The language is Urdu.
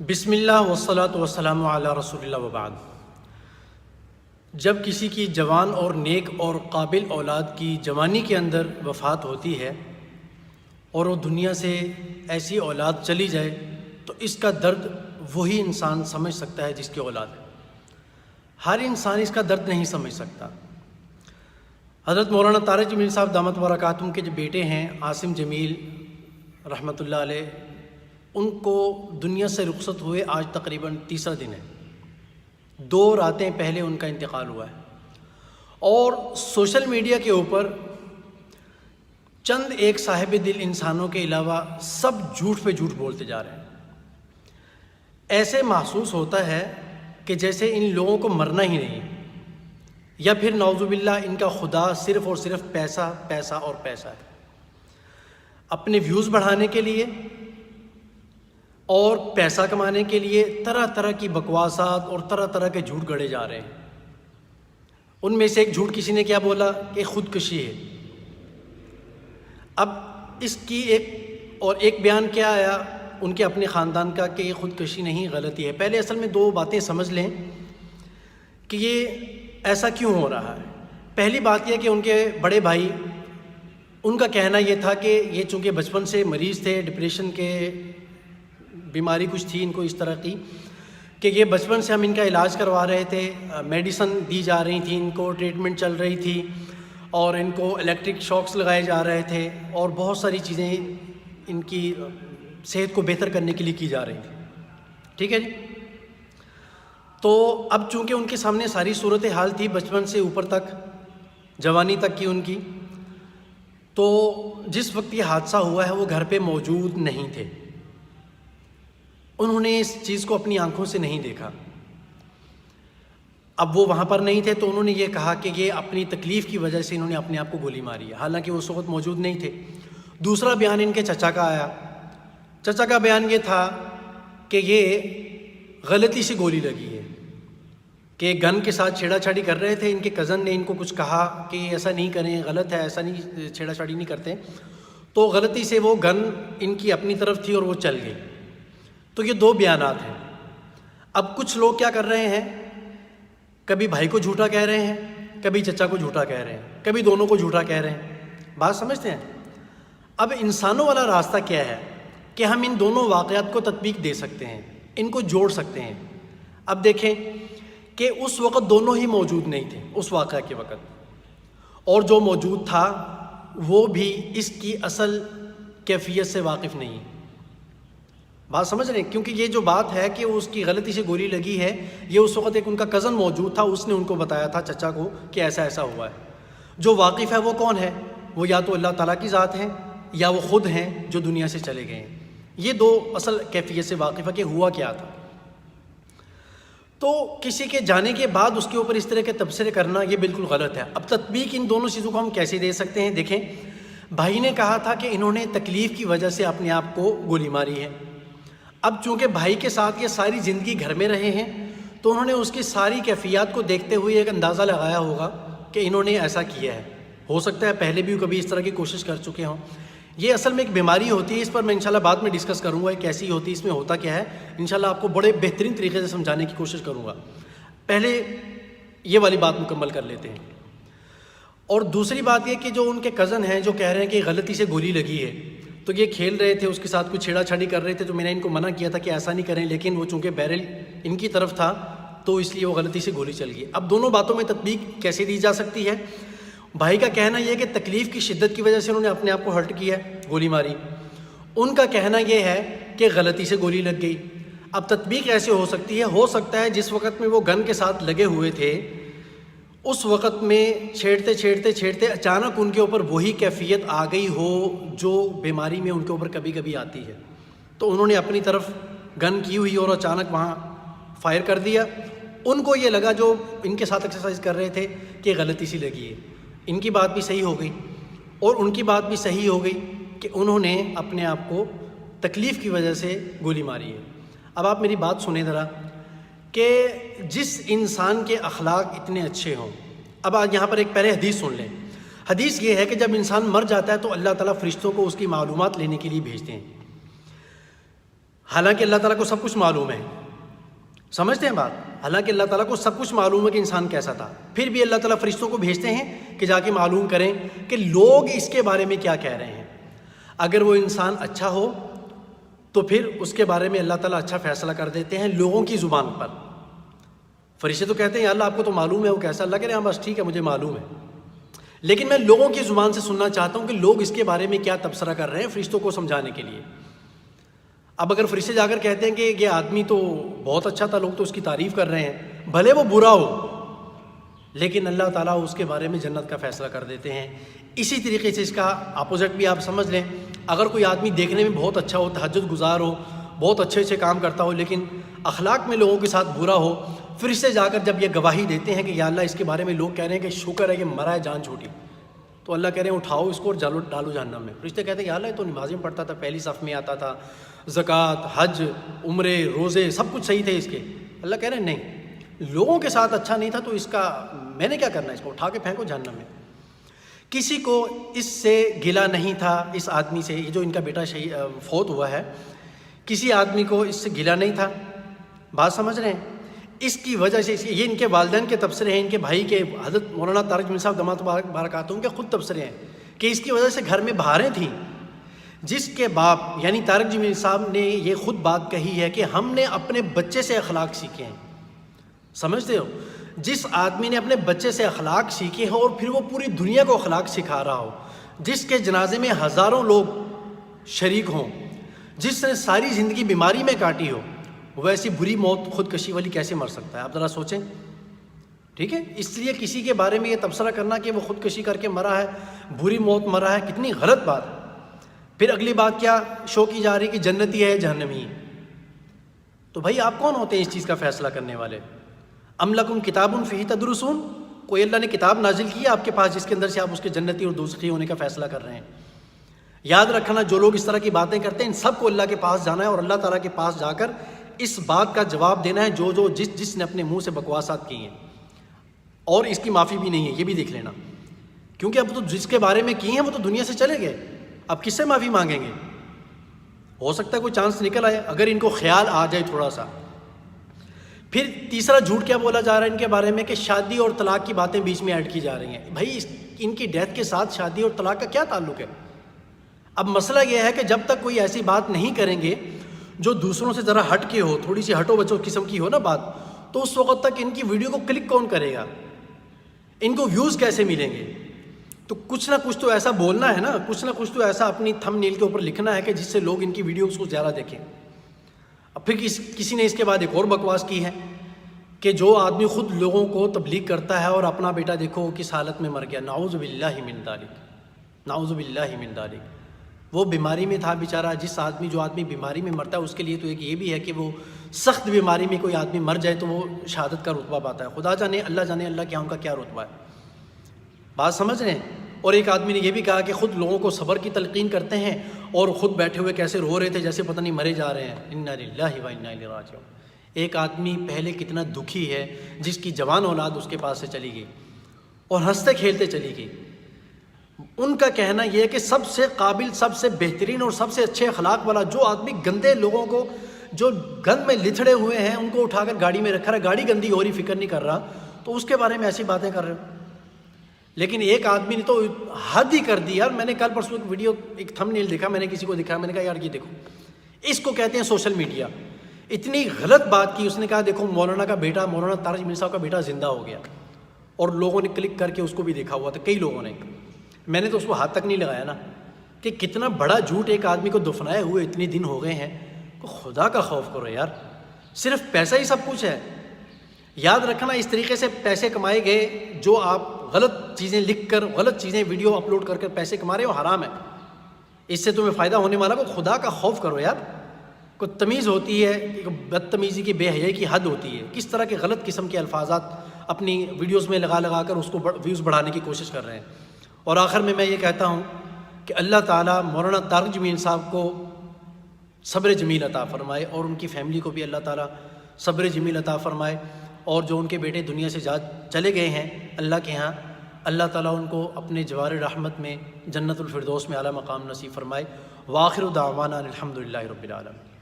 بسم اللہ والصلاۃ والسلام علی رسول اللہ وبعد۔ جب کسی کی جوان اور نیک اور قابل اولاد کی جوانی کے اندر وفات ہوتی ہے اور وہ دنیا سے ایسی اولاد چلی جائے تو اس کا درد وہی انسان سمجھ سکتا ہے جس کی اولاد ہے۔ ہر انسان اس کا درد نہیں سمجھ سکتا۔ حضرت مولانا طارق جمیل صاحب دامت برکاتہم کے جو بیٹے ہیں عاصم جمیل رحمۃ اللہ علیہ، ان کو دنیا سے رخصت ہوئے آج تقریباً تیسرا دن ہے۔ 2 راتیں پہلے ان کا انتقال ہوا ہے، اور سوشل میڈیا کے اوپر چند ایک صاحب دل انسانوں کے علاوہ سب جھوٹ پہ جھوٹ بولتے جا رہے ہیں۔ ایسے محسوس ہوتا ہے کہ جیسے ان لوگوں کو مرنا ہی نہیں، یا پھر نعوذ باللہ ان کا خدا صرف اور صرف پیسہ پیسہ اور پیسہ ہے۔ اپنے ویوز بڑھانے کے لیے اور پیسہ کمانے کے لیے طرح طرح کی بکواسات اور طرح طرح کے جھوٹ گڑے جا رہے ہیں۔ ان میں سے ایک جھوٹ کسی نے کیا بولا کہ خودکشی ہے۔ اب اس کی ایک بیان کیا آیا ان کے اپنے خاندان کا کہ یہ خودکشی نہیں، غلطی ہے۔ پہلے اصل میں 2 باتیں سمجھ لیں کہ یہ ایسا کیوں ہو رہا ہے۔ پہلی بات یہ کہ ان کے بڑے بھائی، ان کا کہنا یہ تھا کہ یہ چونکہ بچپن سے مریض تھے، ڈپریشن کے بیماری کچھ تھی ان کو اس طرح کی، کہ یہ بچپن سے ہم ان کا علاج کروا رہے تھے، میڈیسن دی جا رہی تھی، ان کو ٹریٹمنٹ چل رہی تھی، اور ان کو الیکٹرک شاکس لگائے جا رہے تھے، اور بہت ساری چیزیں ان کی صحت کو بہتر کرنے کے لیے کی جا رہی تھی۔ ٹھیک ہے جی۔ تو اب چونکہ ان کے سامنے ساری صورتحال تھی بچپن سے اوپر تک، جوانی تک کی ان کی، تو جس وقت یہ حادثہ ہوا ہے وہ گھر پہ موجود نہیں تھے۔ انہوں نے اس چیز کو اپنی آنکھوں سے نہیں دیکھا۔ اب وہ وہاں پر نہیں تھے تو انہوں نے یہ کہا کہ یہ اپنی تکلیف کی وجہ سے انہوں نے اپنے آپ کو گولی ماری ہے، حالانکہ وہ اس وقت موجود نہیں تھے۔ دوسرا بیان ان کے چچا کا آیا۔ چچا کا بیان یہ تھا کہ یہ غلطی سے گولی لگی ہے، کہ گن کے ساتھ چھیڑا چھاڑی کر رہے تھے۔ ان کے کزن نے ان کو کچھ کہا کہ ایسا نہیں کریں، غلط ہے، ایسا نہیں، چھیڑا چھاڑی نہیں کرتے، تو غلطی سے وہ گن ان کی اپنی طرف تھی اور وہ چل گئی۔ تو یہ 2 بیانات ہیں۔ اب کچھ لوگ کیا کر رہے ہیں، کبھی بھائی کو جھوٹا کہہ رہے ہیں، کبھی چچا کو جھوٹا کہہ رہے ہیں، کبھی دونوں کو جھوٹا کہہ رہے ہیں۔ بات سمجھتے ہیں؟ اب انسانوں والا راستہ کیا ہے کہ ہم ان دونوں واقعات کو تطبیق دے سکتے ہیں، ان کو جوڑ سکتے ہیں۔ اب دیکھیں کہ اس وقت دونوں ہی موجود نہیں تھے اس واقعہ کے وقت، اور جو موجود تھا وہ بھی اس کی اصل کیفیت سے واقف نہیں۔ بات سمجھ رہے ہیں؟ کیونکہ یہ جو بات ہے کہ اس کی غلطی سے گولی لگی ہے، یہ اس وقت ایک ان کا کزن موجود تھا، اس نے ان کو بتایا تھا چچا کو کہ ایسا ایسا ہوا ہے۔ جو واقف ہے وہ کون ہے؟ وہ یا تو اللہ تعالیٰ کی ذات ہے یا وہ خود ہیں جو دنیا سے چلے گئے ہیں۔ یہ 2 اصل کیفیت سے واقف ہے کہ ہوا کیا تھا۔ تو کسی کے جانے کے بعد اس کے اوپر اس طرح کے تبصرے کرنا یہ بالکل غلط ہے۔ اب تطبیق ان دونوں چیزوں کو ہم کیسے دے سکتے ہیں؟ دیکھیں، بھائی نے کہا تھا کہ انہوں نے تکلیف کی وجہ سے اپنے آپ کو گولی ماری ہے۔ اب چونکہ بھائی کے ساتھ یہ ساری زندگی گھر میں رہے ہیں تو انہوں نے اس کی ساری کیفیات کو دیکھتے ہوئے ایک اندازہ لگایا ہوگا کہ انہوں نے ایسا کیا ہے۔ ہو سکتا ہے پہلے بھی کبھی اس طرح کی کوشش کر چکے ہوں۔ یہ اصل میں ایک بیماری ہوتی ہے، اس پر میں انشاءاللہ بعد میں ڈسکس کروں گا کیسی ہوتی ہے، اس میں ہوتا کیا ہے، انشاءاللہ آپ کو بڑے بہترین طریقے سے سمجھانے کی کوشش کروں گا۔ پہلے یہ والی بات مکمل کر لیتے ہیں۔ اور دوسری بات یہ کہ جو ان کے کزن ہیں جو کہہ رہے ہیں کہ غلطی سے گولی لگی ہے، تو یہ کھیل رہے تھے، اس کے ساتھ کچھ چھیڑا چھاڑی کر رہے تھے، تو میں نے ان کو منع کیا تھا کہ ایسا نہیں کریں، لیکن وہ چونکہ بیرل ان کی طرف تھا تو اس لیے وہ غلطی سے گولی چل گئی۔ اب دونوں باتوں میں تطبیق کیسے دی جا سکتی ہے؟ بھائی کا کہنا یہ ہے کہ تکلیف کی شدت کی وجہ سے انہوں نے اپنے آپ کو ہرٹ کیا، گولی ماری۔ ان کا کہنا یہ ہے کہ غلطی سے گولی لگ گئی۔ اب تطبیق ایسے ہو سکتی ہے، ہو سکتا ہے جس وقت میں وہ گن کے ساتھ لگے ہوئے تھے اس وقت میں چھیڑتے اچانک ان کے اوپر وہی کیفیت آ گئی ہو جو بیماری میں ان کے اوپر کبھی کبھی آتی ہے، تو انہوں نے اپنی طرف گن کی ہوئی اور اچانک وہاں فائر کر دیا۔ ان کو یہ لگا جو ان کے ساتھ ایکسرسائز کر رہے تھے کہ غلطی سی لگی ہے۔ ان کی بات بھی صحیح ہو گئی اور ان کی بات بھی صحیح ہو گئی کہ انہوں نے اپنے آپ کو تکلیف کی وجہ سے گولی ماری ہے۔ اب آپ میری بات سنیں ذرا کہ جس انسان کے اخلاق اتنے اچھے ہوں، اب آج یہاں پر ایک پہلے حدیث سن لیں۔ حدیث یہ ہے کہ جب انسان مر جاتا ہے تو اللہ تعالیٰ فرشتوں کو اس کی معلومات لینے کے لیے بھیجتے ہیں۔ حالانکہ اللہ تعالیٰ کو سب کچھ معلوم ہے. سمجھتے ہیں بات؟ حالانکہ اللہ تعالیٰ کو سب کچھ معلوم ہے کہ انسان کیسا تھا، پھر بھی اللہ تعالیٰ فرشتوں کو بھیجتے ہیں کہ جا کے معلوم کریں کہ لوگ اس کے بارے میں کیا کہہ رہے ہیں. اگر وہ انسان اچھا ہو تو پھر اس کے بارے میں اللہ تعالیٰ اچھا فیصلہ کر دیتے ہیں لوگوں کی زبان پر. فرشتے تو کہتے ہیں یا اللہ آپ کو تو معلوم ہے وہ کیسا. اللہ کہہ رہے ہیں ہاں بس ٹھیک ہے مجھے معلوم ہے، لیکن میں لوگوں کی زبان سے سننا چاہتا ہوں کہ لوگ اس کے بارے میں کیا تبصرہ کر رہے ہیں فرشتوں کو سمجھانے کے لیے. اب اگر فرشتے جا کر کہتے ہیں کہ یہ آدمی تو بہت اچھا تھا، لوگ تو اس کی تعریف کر رہے ہیں، بھلے وہ برا ہو لیکن اللہ تعالیٰ اس کے بارے میں جنت کا فیصلہ کر دیتے ہیں. اسی طریقے سے اس کا اپوزٹ بھی آپ سمجھ لیں. اگر کوئی آدمی دیکھنے میں بہت اچھا ہو، تہجد گزار ہو، بہت اچھے اچھے کام کرتا ہو، لیکن اخلاق میں لوگوں کے ساتھ برا ہو، فرشتے جا کر جب یہ گواہی دیتے ہیں کہ یا اللہ اس کے بارے میں لوگ کہہ رہے ہیں کہ شکر ہے کہ مرا ہے جان چھوٹی، تو اللہ کہہ رہے ہیں اٹھاؤ اس کو اور ڈالو جہنم میں. فرشتے کہتے ہیں یا اللہ یہ تو نمازیں پڑھتا تھا، پہلی صف میں آتا تھا، زکوٰۃ، حج، عمرے، روزے سب کچھ صحیح تھے اس کے. اللہ کہہ رہے ہیں نہیں، لوگوں کے ساتھ اچھا نہیں تھا تو اس کا میں نے کیا کرنا ہے، اس کو اٹھا کے پھینکو جہنم میں. کسی کو اس سے گلا نہیں تھا، اس آدمی سے، یہ جو ان کا بیٹا فوت ہوا ہے، کسی آدمی کو اس سے گلا نہیں تھا. بات سمجھ رہے ہیں؟ اس کی وجہ سے یہ ان کے والدین کے تبصرے ہیں، ان کے بھائی کے، حضرت مولانا طارق جمیل صاحب داماد برکاتہم کے خود تبصرے ہیں کہ اس کی وجہ سے گھر میں بہاریں تھیں. جس کے باپ یعنی طارق جمیل صاحب نے یہ خود بات کہی ہے کہ ہم نے اپنے بچے سے اخلاق سیکھے ہیں. سمجھتے ہو؟ جس آدمی نے اپنے بچے سے اخلاق سیکھے ہو اور پھر وہ پوری دنیا کو اخلاق سکھا رہا ہو، جس کے جنازے میں ہزاروں لوگ شریک ہوں، جس نے ساری زندگی بیماری میں کاٹی ہو، وہ ایسی بری موت خودکشی والی کیسے مر سکتا ہے؟ آپ ذرا سوچیں. ٹھیک ہے، اس لیے کسی کے بارے میں یہ تبصرہ کرنا کہ وہ خودکشی کر کے مرا ہے، بری موت مرا ہے، کتنی غلط بات ہے. پھر اگلی بات کیا شو کی جا رہی کہ جنتی ہے جہنمی ہے. تو بھائی آپ کون ہوتے ہیں اس چیز کا فیصلہ کرنے والے؟ ام لکم کتاب فیہ تدرسون، کوئی اللہ نے کتاب نازل کی ہے آپ کے پاس جس کے اندر سے آپ اس کے جنتی اور دوزخی ہونے کا فیصلہ کر رہے ہیں؟ یاد رکھنا جو لوگ اس طرح کی باتیں کرتے ہیں ان سب کو اللہ کے پاس جانا ہے اور اللہ تعالیٰ کے پاس جا کر اس بات کا جواب دینا ہے جو جس نے اپنے منہ سے بکواسات کی ہیں، اور اس کی معافی بھی نہیں ہے، یہ بھی دیکھ لینا. کیونکہ اب تو جس کے بارے میں کی ہیں وہ تو دنیا سے چلے گئے، اب کس سے معافی مانگیں گے؟ ہو سکتا ہے کوئی چانس نکل آئے اگر ان کو خیال آ جائے تھوڑا سا. پھر تیسرا جھوٹ کیا بولا جا رہا ہے ان کے بارے میں کہ شادی اور طلاق کی باتیں بیچ میں ایڈ کی جا رہی ہیں. بھائی ان کی ڈیتھ کے ساتھ شادی اور طلاق کا کیا تعلق ہے؟ اب مسئلہ یہ ہے کہ جب تک کوئی ایسی بات نہیں کریں گے جو دوسروں سے ذرا ہٹ کے ہو، تھوڑی سی ہٹو بچو قسم کی ہو نا بات، تو اس وقت تک ان کی ویڈیو کو کلک کون کرے گا؟ ان کو ویوز کیسے ملیں گے؟ تو کچھ نہ کچھ تو ایسا بولنا ہے نا، کچھ نہ کچھ تو ایسا اپنی تھم نیل کے اوپر لکھنا ہے کہ جس سے لوگ ان کی ویڈیوز کو زیادہ دیکھیں. اب پھر کسی نے اس کے بعد ایک اور بکواس کی ہے کہ جو آدمی خود لوگوں کو تبلیغ کرتا ہے اور اپنا بیٹا دیکھو کس حالت میں مر گیا، نعوذ باللہ من ذالک، نعوذ باللہ من ذالک. وہ بیماری میں تھا بیچارہ. جو آدمی بیماری میں مرتا ہے اس کے لیے تو ایک یہ بھی ہے کہ وہ سخت بیماری میں کوئی آدمی مر جائے تو وہ شہادت کا رتبہ پاتا ہے. خدا جانے اللہ کیا ان کا کیا رتبہ ہے. بات سمجھ رہے ہیں؟ اور ایک آدمی نے یہ بھی کہا کہ خود لوگوں کو صبر کی تلقین کرتے ہیں اور خود بیٹھے ہوئے کیسے رو رہے تھے جیسے پتہ نہیں مرے جا رہے ہیں. انا للہ و انا الیہ راجعون. ایک آدمی پہلے کتنا دکھی ہے جس کی جوان اولاد اس کے پاس سے چلی گئی اور ہنستے کھیلتے چلی گئی. ان کا کہنا یہ ہے کہ سب سے قابل، سب سے بہترین اور سب سے اچھے اخلاق والا جو آدمی گندے لوگوں کو جو گند میں لتھڑے ہوئے ہیں ان کو اٹھا کر گاڑی میں رکھا رہا، گاڑی گندی ہو رہی، فکر نہیں کر رہا، تو اس کے بارے میں ایسی باتیں کر رہے ہو. لیکن ایک آدمی نے تو حد ہی کر دی یار. میں نے کل پرسوں ایک ویڈیو، ایک تھم نیل دیکھا، میں نے کسی کو دکھایا، میں نے کہا یار یہ دیکھو، اس کو کہتے ہیں سوشل میڈیا. اتنی غلط بات کی. اس نے کہا دیکھو مولانا کا بیٹا، مولانا طارق جمیل صاحب کا بیٹا زندہ ہو گیا، اور لوگوں نے کلک کر کے اس کو بھی دیکھا ہوا تھا، کئی لوگوں نے. میں نے تو اس کو ہاتھ تک نہیں لگایا نا کہ کتنا بڑا جھوٹ ایک آدمی کو دفنائے ہوئے اتنے دن ہو گئے ہیں. خدا کا خوف کرو یار. صرف پیسہ ہی سب کچھ ہے. یاد رکھنا اس طریقے سے پیسے کمائے گئے جو آپ غلط چیزیں لکھ کر، غلط چیزیں ویڈیو اپلوڈ کر پیسے کما رہے ہو، حرام ہے. اس سے تمہیں فائدہ ہونے والا کو خدا کا خوف کرو یار. کوئی تمیز ہوتی ہے، بدتمیزی کی، بے حیائی کی حد ہوتی ہے. کس طرح کے غلط قسم کے الفاظات اپنی ویڈیوز میں لگا کر اس کو ویوز بڑھانے کی کوشش کر رہے ہیں. اور آخر میں یہ کہتا ہوں کہ اللہ تعالیٰ مولانا طارق جمیل صاحب کو صبر جمیل عطا فرمائے اور ان کی فیملی کو بھی اللہ تعالیٰ صبر جمیل عطا فرمائے. اور جو ان کے بیٹے دنیا سے چلے گئے ہیں اللہ کے ہاں، اللہ تعالیٰ ان کو اپنے جوار رحمت میں جنت الفردوس میں اعلیٰ مقام نصیب فرمائے. وآخر دعوانا الحمدللہ رب العالمین.